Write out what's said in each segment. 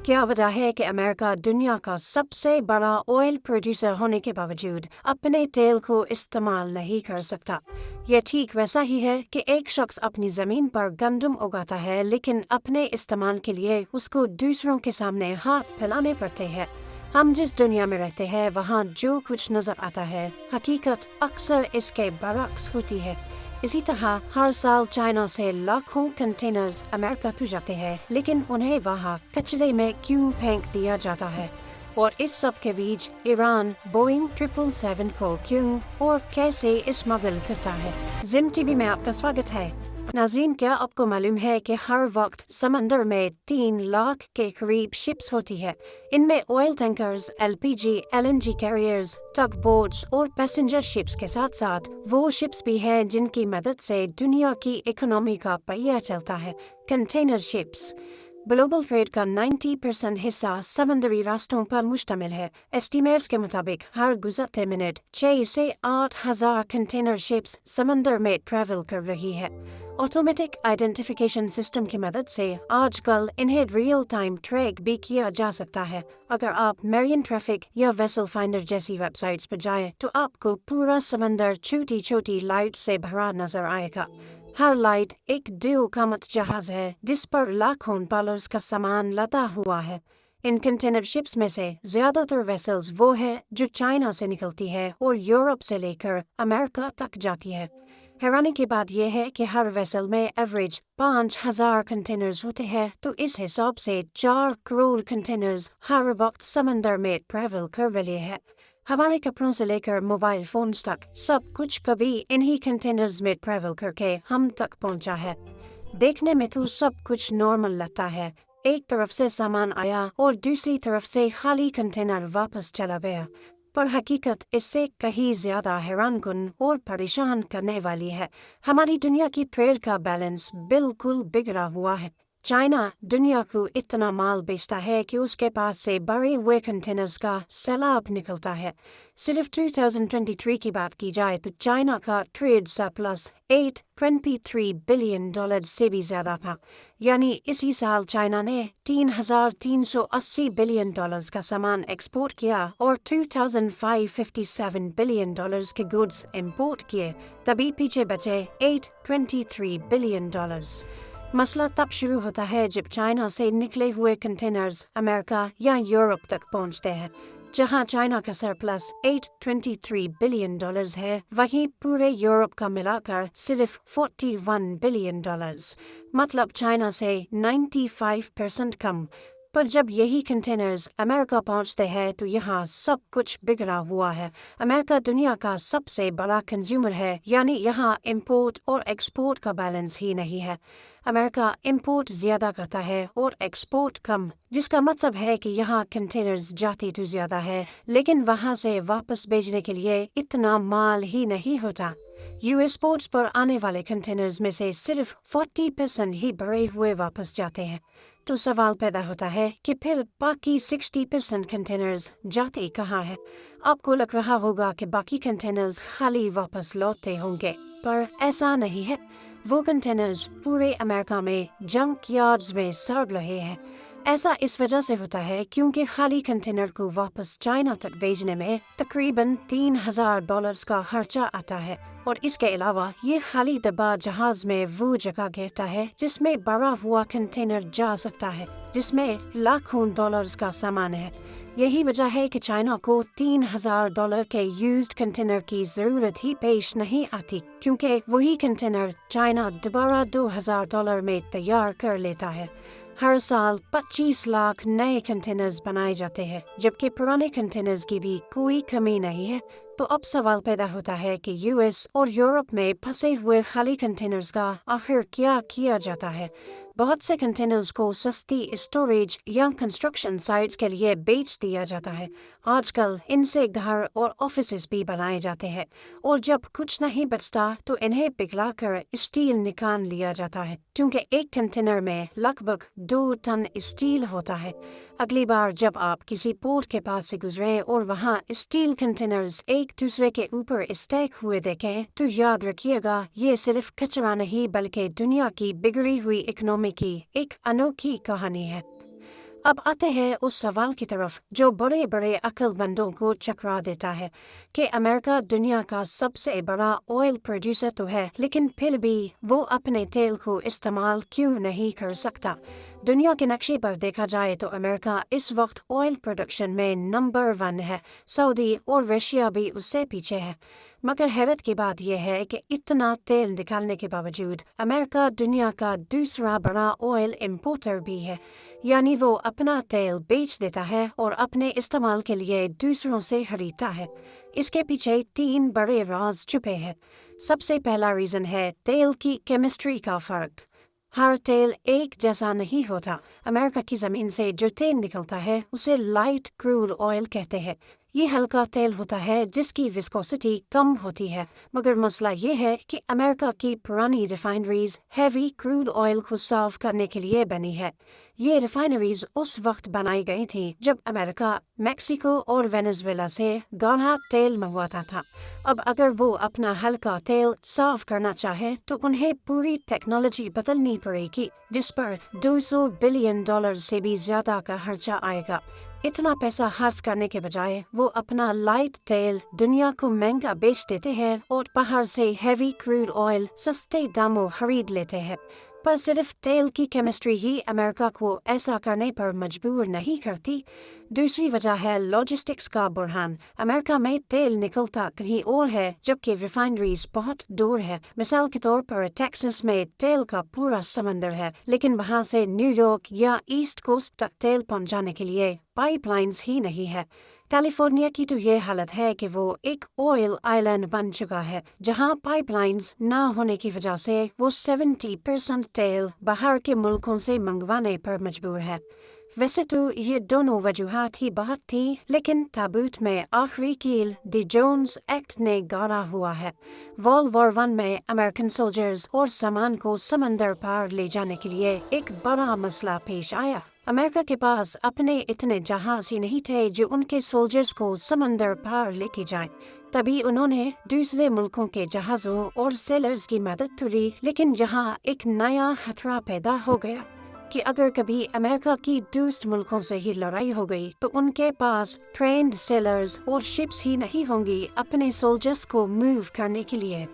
क्या वजह है कि अमेरिका दुनिया का सबसे बड़ा ऑयल प्रोड्यूसर होने के बावजूद अपने तेल को इस्तेमाल नहीं कर सकता? यह ठीक वैसा ही है कि एक शख्स अपनी ज़मीन पर गंदम उगाता है लेकिन अपने इस्तेमाल के लिए उसको दूसरों के सामने हाथ फैलाने पड़ते हैं। हम जिस दुनिया में रहते हैं वहाँ जो कुछ नज़र आता है हकीकत अक्सर इसके बरक्स होती है। इसी तरह हर साल चाइना से लाखों कंटेनर्स अमेरिका को जाते हैं, लेकिन उन्हें वहाँ कचरे में क्यों फेंक दिया जाता है? और इस सब के बीच ईरान बोइंग 777 को क्यों और कैसे स्मगल करता है? जिम टीवी में आपका स्वागत है। नाज़रीन, क्या आपको मालूम है कि हर वक्त समंदर में 3 लाख के करीब शिप्स होती है? इनमें oil tankers, LPG, LNG carriers, tug boats और पैसेंजर शिप्स के साथ साथ वो शिप्स भी हैं जिनकी मदद से दुनिया की इकोनॉमी का पहिया चलता है, कंटेनर शिप्स। ग्लोबल ट्रेड का 90% हिस्सा समंदरी रास्तों पर मुश्तमिल है। एस्टीमेट्स के मुताबिक हर गुजरते मिनट 6 से 8 हज़ार कंटेनर शिप्स समंदर में ट्रैवल कर रही है। ऑटोमेटिक आइडेंटिफिकेशन सिस्टम की मदद से आजकल इन्हें रियल टाइम ट्रैक भी किया जा सकता है। अगर आप मैरिन ट्रैफिक या वेसल फाइंडर जैसी वेबसाइट्स पर जाएं, तो आपको पूरा समंदर छोटी छोटी लाइट से भरा नजर आएगा। हर लाइट एक ड्यूकामत जहाज है जिस पर लाखों डॉलर्स का सामान लदा हुआ है। इन कंटेनर शिप्स में से ज्यादातर वेसल्स वो है जो चाइना से निकलती है और यूरोप से लेकर अमेरिका तक जाती है। हैरानी की बात यह है कि हर वेसल में एवरेज 5,000 कंटेनर्स होते हैं, तो इस हिसाब से 4 करोड़ कंटेनर्स हर वक्त समंदर में ट्रैवल कर रहे हैं। हमारे कपड़ों से लेकर मोबाइल फोन्स तक सब कुछ कभी इन्हीं कंटेनर्स में ट्रैवल करके हम तक पहुंचा है। देखने में तो सब कुछ नॉर्मल लगता है, एक तरफ से सामान आया और दूसरी तरफ से खाली कंटेनर वापस चला गया, पर हकीकत इससे कहीं ज्यादा हैरानकुन और परेशान करने वाली है। हमारी दुनिया की ट्रेड का बैलेंस बिल्कुल बिगड़ा हुआ है। चाइना दुनिया को इतना माल बेचता है कि उसके पास से भरे हुए कंटेनर्स का सैलाब निकलता है। सिर्फ 2023 की बात की जाए तो चाइना का ट्रेड सरप्लस $823 बिलियन से भी ज्यादा था। यानी इसी साल चाइना ने $3,380 बिलियन का सामान एक्सपोर्ट किया और $2,557 बिलियन के गुड्स इंपोर्ट किए, तभी पीछे बचे $823 बिलियन। मसला तब शुरू होता है जब चाइना से निकले हुए कंटेनर्स अमेरिका या यूरोप तक पहुंचते हैं। जहां चाइना का सरप्लस $823 बिलियन है, वहीं पूरे यूरोप का मिलाकर सिर्फ $41 बिलियन, मतलब चाइना से 95% कम। पर जब यही कंटेनर्स अमेरिका पहुंचते हैं तो यहाँ सब कुछ बिगड़ा हुआ है। अमेरिका दुनिया का सबसे बड़ा कंज्यूमर है, यानी यहाँ इंपोर्ट और एक्सपोर्ट का बैलेंस ही नहीं है। अमेरिका इंपोर्ट ज्यादा करता है और एक्सपोर्ट कम, जिसका मतलब है कि यहाँ कंटेनर्स जाती तो ज्यादा है, लेकिन वहाँ से वापस भेजने के लिए इतना माल ही नहीं होता। यूएस पोर्ट्स पर आने वाले कंटेनर्स में से सिर्फ 40% ही भरे हुए वापस जाते हैं। तो सवाल पैदा होता है कि फिर बाकी 60% कंटेनर्स जाते कहाँ हैं? आपको लग रहा होगा कि बाकी कंटेनर्स खाली वापस लौटते होंगे, पर ऐसा नहीं है। वो कंटेनर्स पूरे अमेरिका में जंक यार्ड्स में सड़ रहे हैं। ऐसा इस वजह से होता है क्योंकि खाली कंटेनर को वापस चाइना तक भेजने में तकरीबन $3,000 का खर्चा आता है, और इसके अलावा ये खाली डब्बा जहाज में वो जगह घेरता है जिसमें भरा हुआ कंटेनर जा सकता है, जिसमें लाखों डॉलर्स का सामान है। यही वजह है कि चाइना को $3,000 के यूज्ड कंटेनर की जरूरत ही पेश नहीं आती, क्योंकि वही कंटेनर चाइना दोबारा $2,000 में तैयार कर लेता है। हर साल 25 लाख नए कंटेनर्स बनाए जाते हैं, जबकि पुराने कंटेनर्स की भी कोई कमी नहीं है। तो अब सवाल पैदा होता है कि यूएस और यूरोप में फंसे हुए खाली कंटेनर्स का आखिर क्या किया जाता है? बहुत से कंटेनर्स को सस्ती स्टोरेज या कंस्ट्रक्शन साइट्स के लिए बेच दिया जाता है। आजकल इनसे घर और ऑफिसेज भी बनाए जाते हैं, और जब कुछ नहीं बचता तो इन्हें पिघलाकर स्टील निकाल लिया जाता है, क्योंकि एक कंटेनर में लगभग 2 टन स्टील होता है। अगली बार जब आप किसी पोर्ट के पास से गुजरें और वहाँ स्टील कंटेनर्स एक दूसरे के ऊपर स्टैक हुए देखें, तो याद रखिएगा, ये सिर्फ कचरा नहीं बल्कि दुनिया की बिगड़ी हुई इकोनॉमी की एक अनोखी कहानी है। अब आते हैं उस सवाल की तरफ जो बड़े बड़े अक्लमंदों को चकरा देता है कि अमेरिका दुनिया का सबसे बड़ा ऑयल प्रोड्यूसर तो है, लेकिन फिर भी वो अपने तेल को इस्तेमाल क्यों नहीं कर सकता। दुनिया के नक्शे पर देखा जाए तो अमेरिका इस वक्त ऑयल प्रोडक्शन में नंबर 1 है। सऊदी और रशिया भी उससे पीछे है। मगर हैरत की बात यह है कि इतना तेल निकालने के बावजूद अमेरिका दुनिया का दूसरा बड़ा ऑयल इंपोर्टर भी है। यानी वो अपना तेल बेच देता है और अपने इस्तेमाल के लिए दूसरों से खरीदता है। इसके पीछे 3 बड़े राज छुपे हैं। सबसे पहला रीज़न है तेल की केमिस्ट्री का फ़र्क। हर तेल एक जैसा नहीं होता। अमेरिका की ज़मीन से जो तेल निकलता है उसे लाइट क्रूड ऑयल कहते हैं। ये हल्का तेल होता है जिसकी विस्कोसिटी कम होती है। मगर मसला ये है कि अमेरिका की पुरानी रिफाइनरीज हैवी क्रूड ऑयल को साफ करने के लिए बनी है। ये रिफाइनरीज उस वक्त बनाई गई थी जब अमेरिका मैक्सिको और वेनेजुएला से गाढ़ा तेल मंगवाता था। अब अगर वो अपना हल्का तेल साफ करना चाहे तो उन्हें पूरी टेक्नोलॉजी बदलनी पड़ेगी, जिस पर $200 बिलियन से भी ज्यादा का खर्चा आएगा। इतना खर्च खर्च करने के बजाय वो अपना लाइट तेल दुनिया को महंगा बेच देते हैं और बाहर से हैवी क्रूड ऑयल सस्ते दामों खरीद लेते हैं। पर सिर्फ तेल की केमिस्ट्री ही अमेरिका को ऐसा करने पर मजबूर नहीं करती। दूसरी वजह है लॉजिस्टिक्स का बुरहान। अमेरिका में तेल निकलता कहीं और है जबकि रिफाइनरीज बहुत दूर है। मिसाल के तौर पर टेक्सास में तेल का पूरा समंदर है, लेकिन वहां से न्यूयॉर्क या ईस्ट कोस्ट तक तेल पहुंचाने के लिए पाइपलाइंस ही नहीं है। कैलिफोर्निया की तो ये हालत है कि वो एक ऑयल आइलैंड बन चुका है, जहां पाइपलाइंस ना होने की वजह से वो 70% तेल बाहर के मुल्कों से मंगवाने पर मजबूर है। वैसे तो ये दोनों वजूहात ही बहुत थी, लेकिन ताबूत में आखिरी कील दी जोन्स एक्ट ने गाड़ा हुआ है। वर्ल्ड वॉर 1 में अमेरिकन सोल्जर्स और सामान को समंदर पार ले जाने के लिए एक बड़ा मसला पेश आया। अमेरिका के पास अपने इतने जहाज ही नहीं थे जो उनके सोल्जर्स को समंदर पार लेके जाएं। तभी उन्होंने दूसरे मुल्कों के जहाज़ों और सेलर्स की मदद तो ली, लेकिन यहाँ एक नया खतरा पैदा हो गया कि अगर कभी अमेरिका की दूसरे मुल्कों से ही लड़ाई हो गई तो उनके पास ट्रेन्ड सेलर्स और शिप्स ही नहीं होंगी अपने सोल्जर्स को मूव करने के लिए।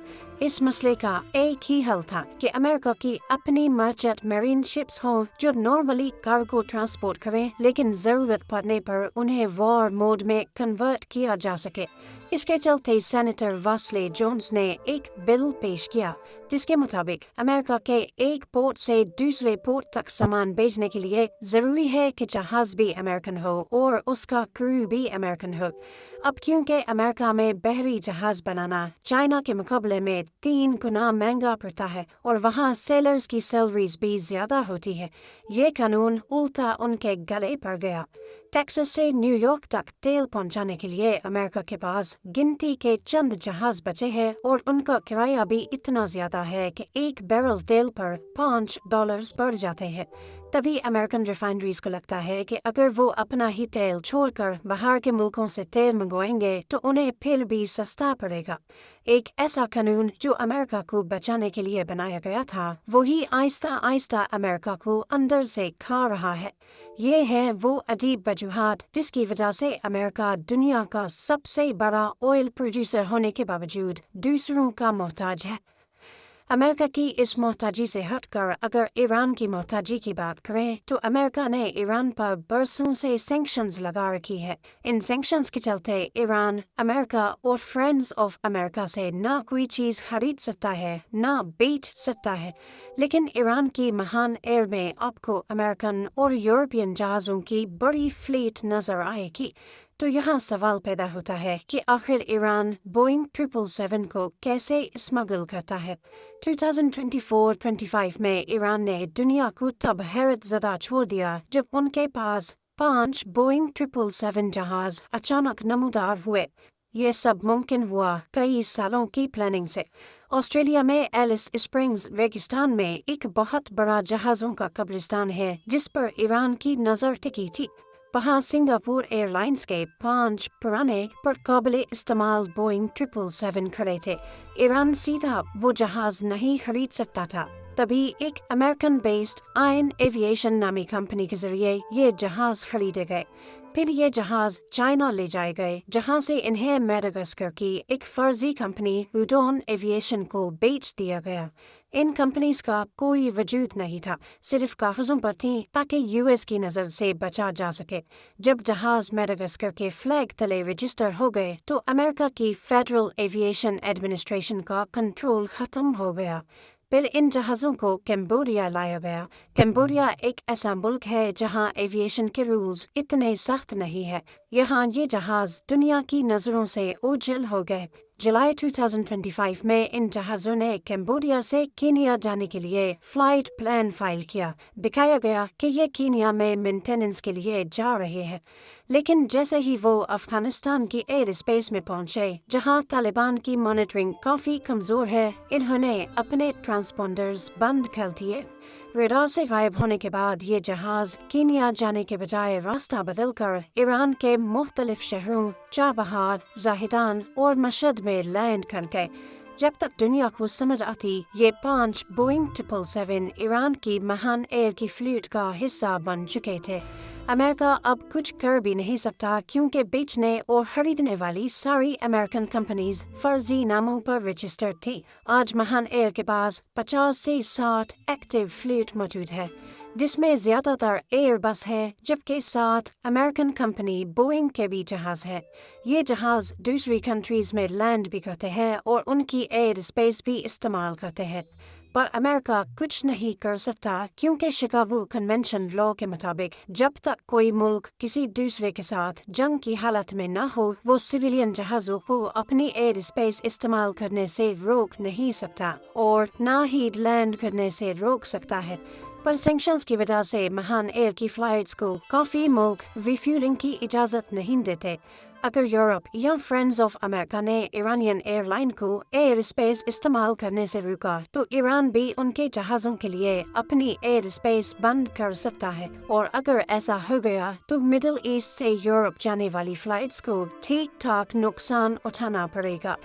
इस मसले का एक ही हल था कि अमेरिका की अपनी मर्चेंट मैरीन शिप्स हों जो नॉर्मली कार्गो ट्रांसपोर्ट करें, लेकिन ज़रूरत पड़ने पर उन्हें वॉर मोड में कन्वर्ट किया जा सके। इसके चलते सेनेटर वेस्ली जोन्स ने एक बिल पेश किया जिसके मुताबिक अमेरिका के एक पोर्ट से दूसरे पोर्ट तक सामान भेजने के लिए जरूरी है कि जहाज भी अमेरिकन हो और उसका क्रू भी अमेरिकन हो। अब क्योंकि अमेरिका में बहरी जहाज बनाना चाइना के मुकाबले में 3 गुना महंगा पड़ता है और वहाँ सेलर्स की सैलरीज भी ज्यादा होती है, ये कानून उल्टा उनके गले पड़ गया। टेक्सास से न्यूयॉर्क तक तेल पहुंचाने के लिए अमेरिका के पास गिनती के चंद जहाज बचे हैं और उनका किराया भी इतना ज्यादा है कि एक बैरल तेल पर $5 बढ़ जाते हैं। तभी अमेरिकन रिफाइनरीज को लगता है कि अगर वो अपना ही तेल छोड़कर बाहर के मुल्कों से तेल मंगवाएंगे तो उन्हें फिर भी सस्ता पड़ेगा। एक ऐसा कानून जो अमेरिका को बचाने के लिए बनाया गया था, वही आहिस्ता आहिस्ता अमेरिका को अंदर से खा रहा है। ये है वो अजीब वजूहात जिसकी वजह से अमेरिका दुनिया का सबसे बड़ा ऑयल प्रोड्यूसर होने के बावजूद दूसरों का मोहताज है। अमेरिका की इस मोहताजी से हटकर अगर ईरान की मोहताजी की बात करें तो अमेरिका ने ईरान पर बरसों से सैंक्शंस लगा रखी है। इन सैंक्शंस के चलते ईरान अमेरिका और फ्रेंड्स ऑफ अमेरिका से ना कोई चीज़ खरीद सकता है ना बेच सकता है। लेकिन ईरान की महान एयर में आपको अमेरिकन और यूरोपियन जहाज़ों की बड़ी फ्लीट नज़र आएगी। तो यहाँ सवाल पैदा होता है कि आखिर ईरान बोइंग 777 को कैसे स्मगल करता है। 2024-25 में ईरान ने दुनिया को तब हैरत ज़दा छोड़ दिया जब उनके पास 5 बोइंग 777 जहाज अचानक नमूदार हुए। ये सब मुमकिन हुआ कई सालों की प्लानिंग से। ऑस्ट्रेलिया में एलिस स्प्रिंग्स रेगिस्तान में एक बहुत बड़ा जहाज़ों का कब्रिस्तान है जिस पर ईरान की नज़र टिकी थी। वहाँ सिंगापुर एयरलाइंस के 5 पुराने पर काबिल इस्तेमाल बोइंग 777 खड़े थे। ईरान सीधा वो जहाज नहीं खरीद सकता था। तभी एक अमेरिकन बेस्ड आयन एविएशन नामी कंपनी के जरिए ये जहाज खरीदे गए। फिर ये जहाज चाइना ले जाए गए, जहां से इन्हें मेडागास्कर की एक फर्जी कंपनी हुडोन एविएशन को बेच दिया गया। इन कंपनीज का कोई वजूद नहीं था, सिर्फ कागजों पर थी ताकि यूएस की नज़र से बचा जा सके। जब जहाज मेडागास्कर के फ्लैग तले रजिस्टर हो गए तो अमेरिका की फेडरल एविएशन एडमिनिस्ट्रेशन का कंट्रोल खत्म हो गया। फिर इन जहाज़ों को कैम्बोडिया लाया गया। कैम्बोडिया एक ऐसा मुल्क है जहां एविएशन के रूल्स इतने सख्त नहीं है। यहाँ ये जहाज़ दुनिया की नज़रों से ओझल हो गए। जुलाई 2025 में इन जहाज़ों ने कैम्बोडिया से कीनिया जाने के लिए फ्लाइट प्लान फाइल किया। दिखाया गया कि ये कीनिया में मेंटेनेंस के लिए जा रहे हैं, लेकिन जैसे ही वो अफगानिस्तान की एयर स्पेस में पहुंचे, जहां तालिबान की मॉनिटरिंग काफ़ी कमज़ोर है, इन्होंने अपने ट्रांसपोंडर्स बंद कर दिए। रडार से गायब होने के बाद ये जहाज़ कीनिया जाने के बजाय रास्ता बदलकर ईरान के मुख्तलिफ शहरों चाबहार, जाहिदान और मशहद में लैंड कर गए। जब तक दुनिया को समझ आती, ये 5 बोइंग 777 ईरान की महान एयर की फ्लीट का हिस्सा बन चुके थे। अमेरिका अब कुछ कर भी नहीं सकता क्योंकि बेचने और खरीदने वाली सारी अमेरिकन कंपनीज फर्जी नामों पर रजिस्टर्ड थी। आज महान एयर के पास 50 से 60 एक्टिव फ्लीट मौजूद है, जिसमें ज्यादातर एयर बस है, जबकि 7 अमेरिकन कंपनी बोइंग के भी जहाज है। ये जहाज दूसरी कंट्रीज में लैंड भी करते हैं और उनकी एयर स्पेस भी इस्तेमाल करते हैं, पर अमेरिका कुछ नहीं कर सकता क्योंकि शिकागो कन्वेंशन लॉ के मुताबिक जब तक कोई मुल्क किसी दूसरे के साथ जंग की हालत में न हो, वो सिविलियन जहाज़ों को अपनी एयर स्पेस इस्तेमाल करने से रोक नहीं सकता और न ही लैंड करने से रोक सकता है। पर सैंक्शंस की वजह से महान एयर की फ्लाइट्स को काफ़ी मुल्क रिफ्यूलिंग की इजाज़त नहीं देते। अगर यूरोप या फ्रेंड्स ऑफ अमेरिका ने ईरानियन एयरलाइन को एयर स्पेस इस्तेमाल करने से रोका, तो ईरान भी उनके जहाज़ों के लिए अपनी एयर स्पेस बंद कर सकता है। और अगर ऐसा हो गया तो मिडिल ईस्ट से यूरोप जाने वाली फ्लाइट्स को ठीक ठाक नुकसान उठाना पड़ेगा।